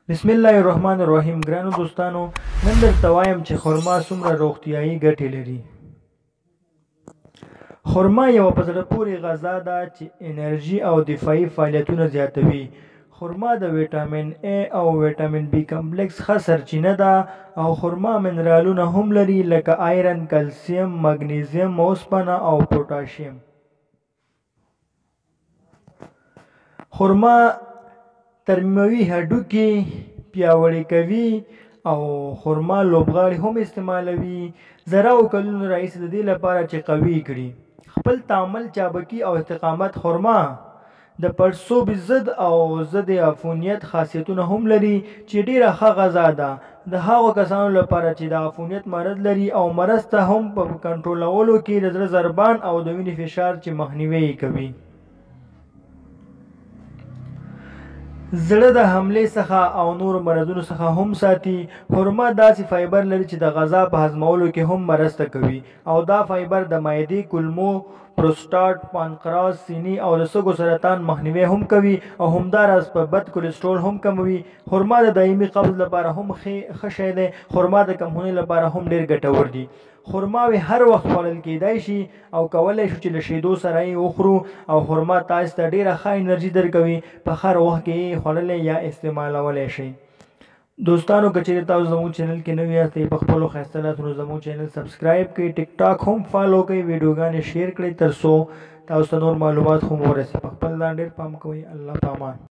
بسم الله الرحمن الرحیم. ګرانو دوستانو، نن درته وایم چې خرما څومره روغتیایي ګټې لري. خرما یوه په زړه پورې غذا ده چې انرژي او دفاعي فعالیتونه زیاتوي. خرما د ویټامین A او ویټامین B کمپلیکس ښه سرچینه ده او خرما منرالونه هم لري لکه آیرن، کلسیم، مګنیزیم، اوسپنه او پوټاشیم. خرما ترمیموي، هډوکي پیاوړي کوي او خرما لوبغاړي هم استعمالوي. زرهاو کلونو راهیسې د دې لپاره چې قوي کړي. خپل تعامل، چابکي او استقامت. خرما د پړسوب ضد او ضد عفونیت خاصیتونه هم لري چې ډیره ښه غذا ده د هغو کسانو لپاره چې د عفونیت مرض لري او مرض ته هم په کنټرولولو کې د زړه ضربان او د وینې فشار چې مخنیوی کوي. زړه د حملې څخه او نورو مرضونو څخه هم ساتي. خرما داسې فایبر لري چې د غذا په هضمولو کې هم مرسته کوي او دا فایبر د معدې، کولمو، پروسټاټ، پانکراس، سینې او د سږو سرطان مخنیوی هم کوي او همداراز په بد کولېسټرول هم کموي. خرما د دایمي قبض لپاره هم ښه شی دی. خرما د کمخونۍ لپاره هم ډېر ګټور دی. خرماوې هر وخت خوړل کیدای شي او کولی شو چې له شیدو سره یې وخورو او خرما تاسو ته ډېره ښه انرژي درکوي. په هر وخت کې یې خوړلی یا استعمالولی شئ. دوستانو، که چېرې تاسو زموږ چینل کې نوي یاستئ، په خپلو ښایسته لاسونو زموږ چینل سبسکرایب کړئ، ټیک ټاک هم فالو کړئ، ویډیوګانې شیر کړئ تر څو تاسو ته نور معلومات هم ورسي. په خپل ځان ډېر پام کوئ. الله پامان.